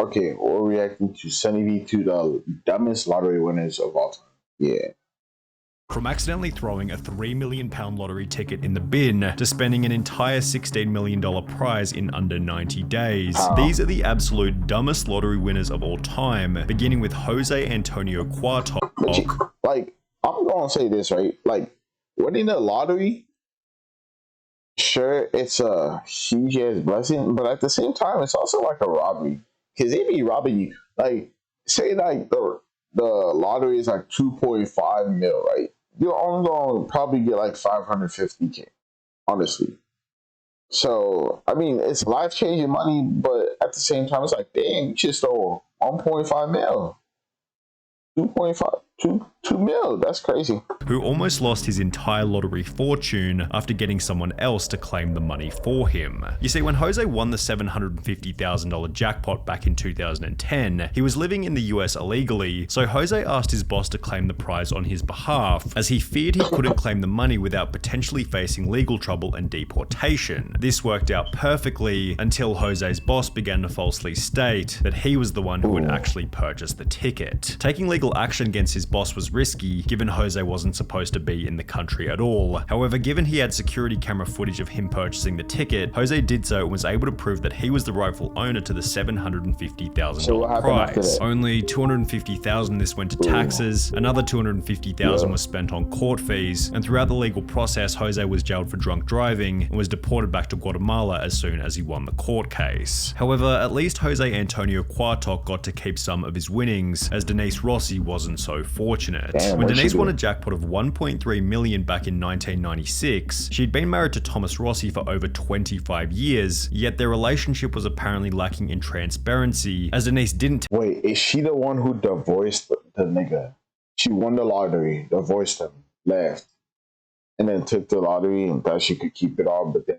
Okay, we're reacting to Sunny V to the dumbest lottery winners of all time. Yeah. From accidentally throwing a £3 million lottery ticket in the bin to spending an entire $16 million prize in under 90 days. These are the absolute dumbest lottery winners of all time, beginning with Jose Antonio Cuarto. Like, I'm gonna say this, right? Like, winning the lottery, sure, it's a huge ass blessing, but at the same time, it's also like a robbery. Because they be robbing you. Like, say like the lottery is like 2.5 mil, right? You're only gonna probably get like 550K, honestly. So I mean, it's life changing money, but at the same time, it's like, dang, you just stole 1.5 mil, 2.5, 2 mil. That's crazy. Who almost lost his entire lottery fortune after getting someone else to claim the money for him. You see, when Jose won the $750,000 jackpot back in 2010, he was living in the US illegally, so Jose asked his boss to claim the prize on his behalf, as he feared he couldn't claim the money without potentially facing legal trouble and deportation. This worked out perfectly until Jose's boss began to falsely state that he was the one who had actually purchased the ticket. Taking legal action against his boss was risky, given Jose wasn't supposed to be in the country at all. However, given he had security camera footage of him purchasing the ticket, Jose did so and was able to prove that he was the rightful owner to the $750,000 prize. Only $250,000 this went to taxes, another $250,000 was spent on court fees, and throughout the legal process, Jose was jailed for drunk driving and was deported back to Guatemala as soon as he won the court case. However, at least Jose Antonio Cuarto got to keep some of his winnings, as Denise Rossi wasn't so fortunate. When Denise won a jackpot of $1.3 million back in 1996, she'd been married to Thomas Rossi for over 25 years, yet their relationship was apparently lacking in transparency, as Denise didn't. Wait, is she the one who divorced the nigga? She won the lottery, divorced him, left, and then took the lottery and thought she could keep it all, but then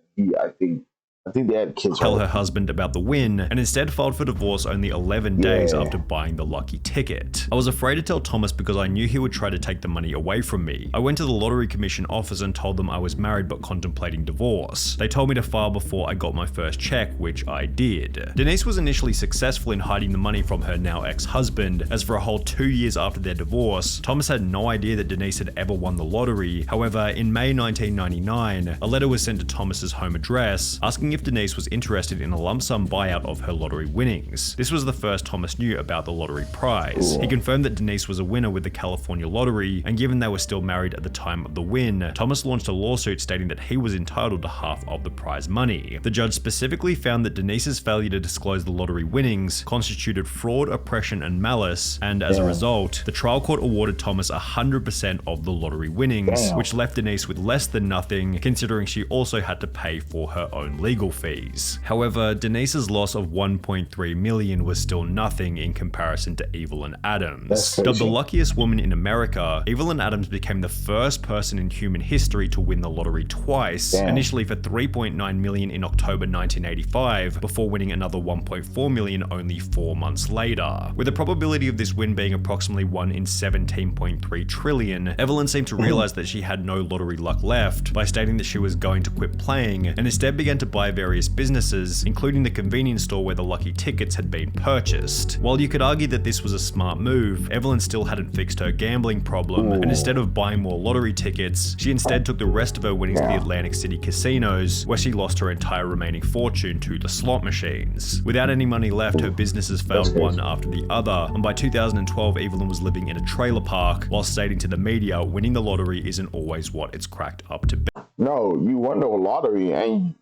I think they had kids. Tell her husband about the win, and instead filed for divorce only 11 days after buying the lucky ticket. I was afraid to tell Thomas because I knew he would try to take the money away from me. I went to the Lottery Commission office and told them I was married but contemplating divorce. They told me to file before I got my first check, which I did. Denise was initially successful in hiding the money from her now ex-husband, as for a whole 2 years after their divorce, Thomas had no idea that Denise had ever won the lottery. However, in May 1999, a letter was sent to Thomas's home address asking if Denise was interested in a lump sum buyout of her lottery winnings. This was the first Thomas knew about the lottery prize. He confirmed that Denise was a winner with the California lottery, and given they were still married at the time of the win, Thomas launched a lawsuit stating that he was entitled to half of the prize money. The judge specifically found that Denise's failure to disclose the lottery winnings constituted fraud, oppression, and malice, and as a result, the trial court awarded Thomas 100% of the lottery winnings, which left Denise with less than nothing, considering she also had to pay for her own legal fees. However, Denise's loss of $1.3 million was still nothing in comparison to Evelyn Adams. Dubbed the luckiest woman in America, Evelyn Adams became the first person in human history to win the lottery twice, initially for $3.9 million in October 1985, before winning another $1.4 million only 4 months later. With the probability of this win being approximately 1 in 17.3 trillion, Evelyn seemed to realize that she had no lottery luck left by stating that she was going to quit playing, and instead began to buy various businesses, including the convenience store where the lucky tickets had been purchased. While you could argue that this was a smart move, Evelyn still hadn't fixed her gambling problem, and instead of buying more lottery tickets, she instead took the rest of her winnings to the Atlantic City casinos, where she lost her entire remaining fortune to the slot machines. Without any money left, her businesses failed one after the other, and by 2012, Evelyn was living in a trailer park, while stating to the media, winning the lottery isn't always what it's cracked up to be. No, you won the lottery, and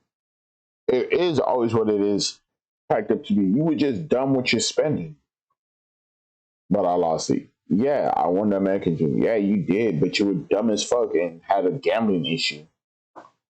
it is always what it is cracked up to be. You were just dumb with your spending. But I lost it. Yeah, I won the American Dream. Yeah, you did, but you were dumb as fuck and had a gambling issue.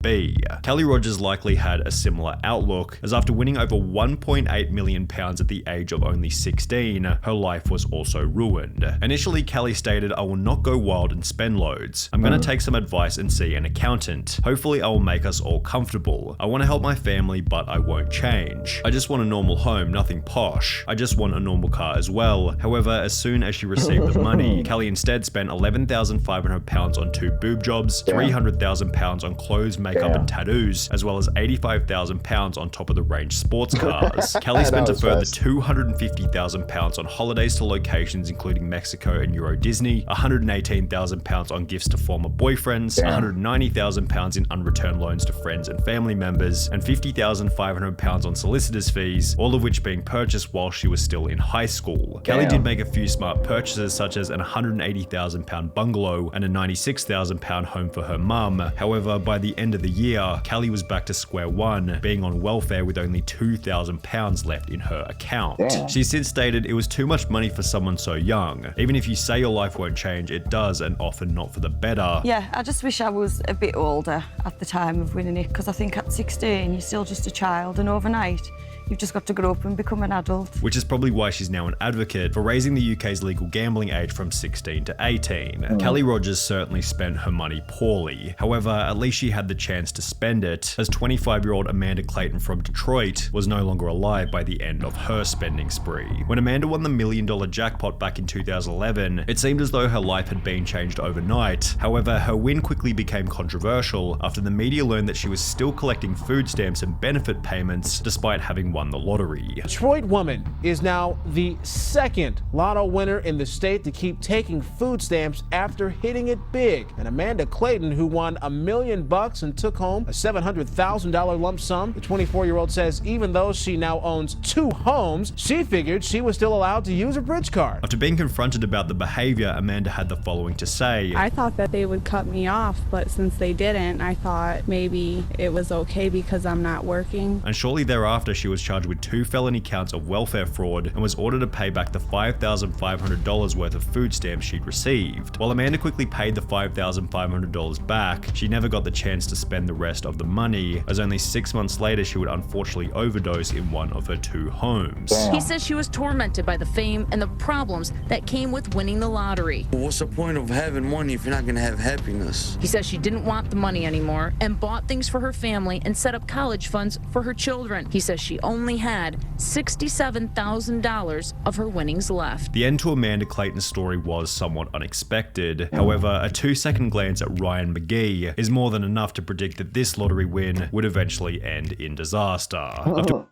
B. Kelly Rogers likely had a similar outlook, as after winning over £1.8 million at the age of only 16, her life was also ruined. Initially, Kelly stated, "I will not go wild and spend loads. I'm going to take some advice and see an accountant. Hopefully I will make us all comfortable. I want to help my family, but I won't change. I just want a normal home, nothing posh. I just want a normal car as well." However, as soon as she received the money, Kelly instead spent £11,500 on 2 boob jobs, £300,000 on clothes, makeup and tattoos, as well as £85,000 on top of the range sports cars. Kelly spent a further £250,000 on holidays to locations including Mexico and Euro Disney, £118,000 on gifts to former boyfriends, £190,000 in unreturned loans to friends and family members, and £50,500 on solicitors' fees, all of which being purchased while she was still in high school. Kelly did make a few smart purchases such as an £180,000 bungalow and a £96,000 home for her mum. However, by the end of the year, Kelly was back to square one, being on welfare with only £2,000 left in her account. She's since stated it was too much money for someone so young. Even if you say your life won't change, it does, and often not for the better. Yeah, I just wish I was a bit older at the time of winning it, because I think at 16 you're still just a child, and overnight you've just got to grow up and become an adult. Which is probably why she's now an advocate for raising the UK's legal gambling age from 16 to 18. Kelly Rogers certainly spent her money poorly. However, at least she had the chance to spend it, as 25-year-old Amanda Clayton from Detroit was no longer alive by the end of her spending spree. When Amanda won the $1 million jackpot back in 2011, it seemed as though her life had been changed overnight. However, her win quickly became controversial after the media learned that she was still collecting food stamps and benefit payments despite having won the lottery. Detroit woman is now the second lotto winner in the state to keep taking food stamps after hitting it big. And Amanda Clayton, who won $1 million and took home a $700,000 lump sum, the 24-year-old says even though she now owns 2 homes, she figured she was still allowed to use a bridge card. After being confronted about the behavior, Amanda had the following to say. I thought that they would cut me off, but since they didn't, I thought maybe it was okay because I'm not working. And shortly thereafter, she was charged with 2 felony counts of welfare fraud and was ordered to pay back the $5,500 worth of food stamps she'd received. While Amanda quickly paid the $5,500 back, she never got the chance to spend the rest of the money, as only 6 months later she would unfortunately overdose in one of her 2 homes. He says she was tormented by the fame and the problems that came with winning the lottery. What's the point of having money if you're not gonna have happiness? He says she didn't want the money anymore and bought things for her family and set up college funds for her children. He says she only had $67,000 of her winnings left. The end to Amanda Clayton's story was somewhat unexpected. However, a 2-second glance at Ryan McGee is more than enough to predict that this lottery win would eventually end in disaster. After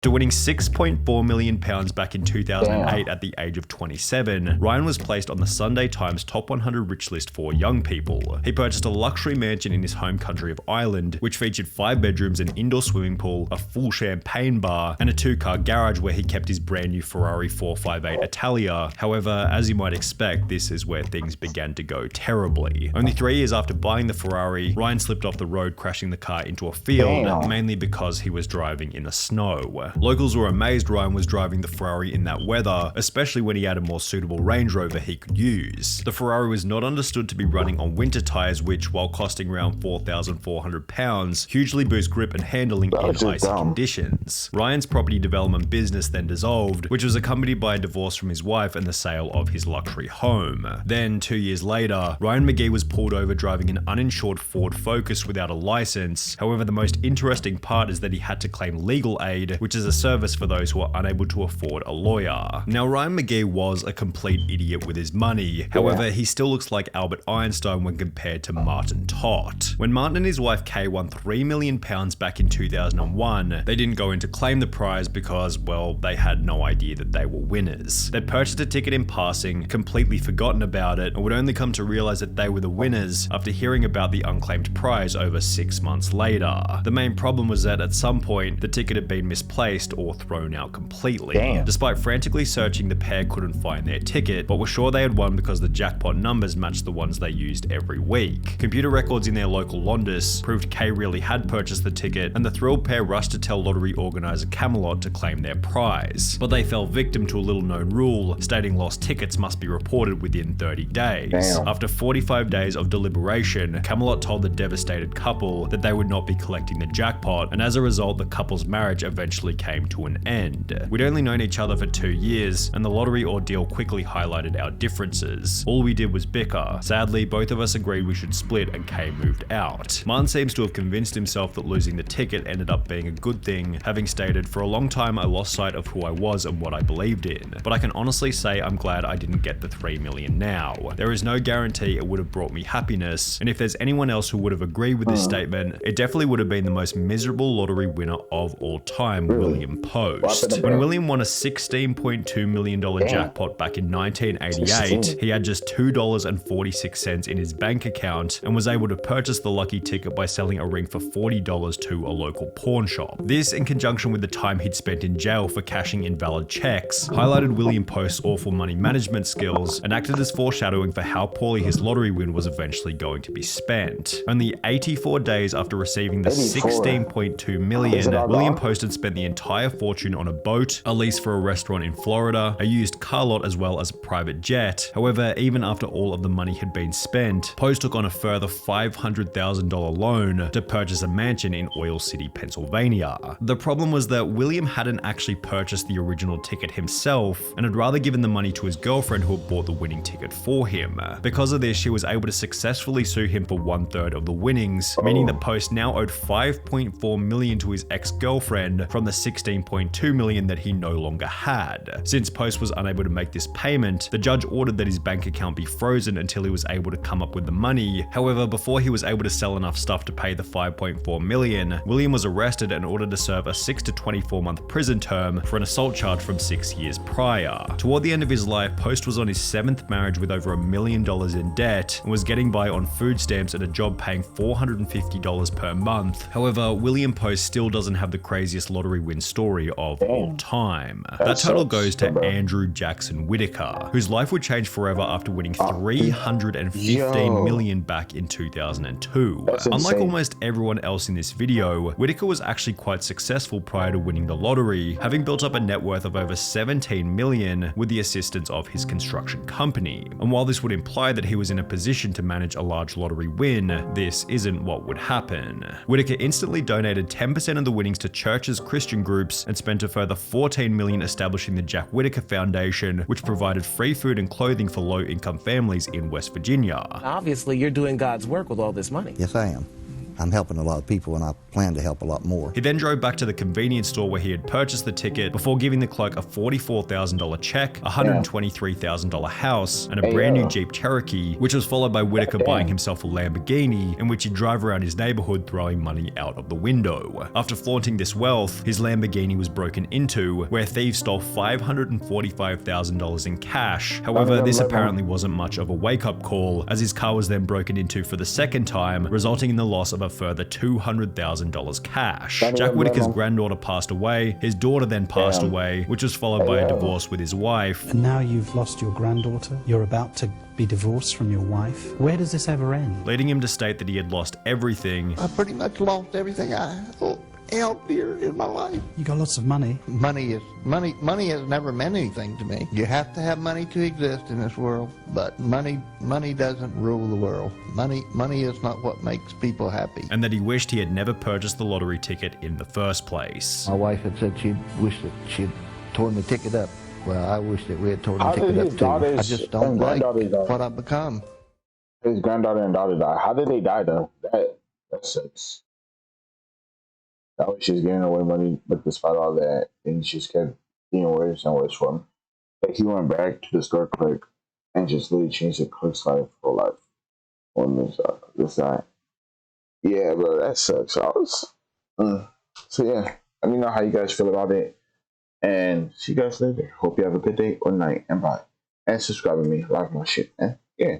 After winning £6.4 million back in 2008 at the age of 27, Ryan was placed on the Sunday Times Top 100 Rich list for young people. He purchased a luxury mansion in his home country of Ireland, which featured 5 bedrooms, an indoor swimming pool, a full champagne bar, and a 2-car garage where he kept his brand new Ferrari 458 Italia. However, as you might expect, this is where things began to go terribly. Only 3 years after buying the Ferrari, Ryan slipped off the road, crashing the car into a field, mainly because he was driving in the snow. Locals were amazed Ryan was driving the Ferrari in that weather, especially when he had a more suitable Range Rover he could use. The Ferrari was not understood to be running on winter tyres, which, while costing around £4,400, hugely boost grip and handling in icy conditions. Ryan's property development business then dissolved, which was accompanied by a divorce from his wife and the sale of his luxury home. Then, 2 years later, Ryan McGee was pulled over driving an uninsured Ford Focus without a license. However, the most interesting part is that he had to claim legal aid, which is a service for those who are unable to afford a lawyer. Now, Ryan McGee was a complete idiot with his money. However, he still looks like Albert Einstein when compared to Martin Tott. When Martin and his wife Kay won £3 million back in 2001, they didn't go in to claim the prize because, well, they had no idea that they were winners. They'd purchased a ticket in passing, completely forgotten about it, and would only come to realize that they were the winners after hearing about the unclaimed prize over 6 months later. The main problem was that at some point, the ticket had been misplaced or thrown out completely. Despite frantically searching, the pair couldn't find their ticket, but were sure they had won because the jackpot numbers matched the ones they used every week. Computer records in their local Londis proved Kay really had purchased the ticket, and the thrilled pair rushed to tell lottery organizer Camelot to claim their prize. But they fell victim to a little-known rule, stating lost tickets must be reported within 30 days. After 45 days of deliberation, Camelot told the devastated couple that they would not be collecting the jackpot, and as a result, the couple's marriage eventually came to an end. We'd only known each other for 2 years, and the lottery ordeal quickly highlighted our differences. All we did was bicker. Sadly, both of us agreed we should split, and Kay moved out. Martin seems to have convinced himself that losing the ticket ended up being a good thing, having stated, "For a long time I lost sight of who I was and what I believed in, but I can honestly say I'm glad I didn't get the 3 million now. There is no guarantee it would have brought me happiness, and if there's anyone else who would have agreed with this statement, it definitely would have been the most miserable lottery winner of all time, William Post." When William won a $16.2 million jackpot back in 1988, he had just $2.46 in his bank account and was able to purchase the lucky ticket by selling a ring for $40 to a local pawn shop. This, in conjunction with the time he'd spent in jail for cashing invalid checks, highlighted William Post's awful money management skills and acted as foreshadowing for how poorly his lottery win was eventually going to be spent. Only 84 days after receiving the $16.2 million, William Post had spent the entire fortune on a boat, a lease for a restaurant in Florida, a used car lot, as well as a private jet. However, even after all of the money had been spent, Post took on a further $500,000 loan to purchase a mansion in Oil City, Pennsylvania. The problem was that William hadn't actually purchased the original ticket himself and had rather given the money to his girlfriend who had bought the winning ticket for him. Because of this, she was able to successfully sue him for 1/3 of the winnings, meaning that Post now owed $5.4 million to his ex-girlfriend from the $16.2 million that he no longer had. Since Post was unable to make this payment, the judge ordered that his bank account be frozen until he was able to come up with the money. However, before he was able to sell enough stuff to pay the $5.4 million, William was arrested and ordered to serve a 6 to 24 month prison term for an assault charge from 6 years prior. Toward the end of his life, Post was on his 7th marriage with over $1 million in debt and was getting by on food stamps at a job paying $450 per month. However, William Post still doesn't have the craziest lottery win story of all time. That title goes to Andrew Jackson Whitaker, whose life would change forever after winning $315 million back in 2002. Unlike almost everyone else in this video, Whitaker was actually quite successful prior to winning the lottery, having built up a net worth of over $17 million with the assistance of his construction company. And while this would imply that he was in a position to manage a large lottery win, this isn't what would happen. Whitaker instantly donated 10% of the winnings to churches, Christian groups, and spent a further $14 million establishing the Jack Whitaker Foundation, which provided free food and clothing for low-income families in West Virginia. Obviously, you're doing God's work with all this money. Yes, I am. I'm helping a lot of people, and I plan to help a lot more. He then drove back to the convenience store where he had purchased the ticket before giving the clerk a $44,000 check, a $123,000 house, and a brand new Jeep Cherokee, which was followed by Whitaker buying himself a Lamborghini, in which he'd drive around his neighborhood throwing money out of the window. After flaunting this wealth, his Lamborghini was broken into, where thieves stole $545,000 in cash. However, this apparently wasn't much of a wake-up call, as his car was then broken into for the second time, resulting in the loss of a further $200,000 cash. Jack Whitaker's granddaughter passed away, his daughter then passed away, which was followed by a divorce with his wife. And now you've lost your granddaughter, you're about to be divorced from your wife. Where does this ever end? Leading him to state that he had lost everything. I pretty much lost everything I held dear in my life. You got lots of money. Money has never meant anything to me. You have to have money to exist in this world, but money doesn't rule the world. Money is not what makes people happy. And that he wished he had never purchased the lottery ticket in the first place. My wife had said she'd wished that she'd torn the ticket up. Well, I wish that we had torn the ticket up too. I just don't like what I've become. His granddaughter and daughter died. How did they die though? That sucks. That way she's getting away money, but despite all that, and she just kept getting worse and worse from. Like he went back to the store clerk and just literally changed the clerk's life for life on this side. Yeah, bro, that sucks. So yeah, let me know how you guys feel about it, and see you guys later. Hope you have a good day or night, and bye. And subscribe to me, like my shit, man. Yeah.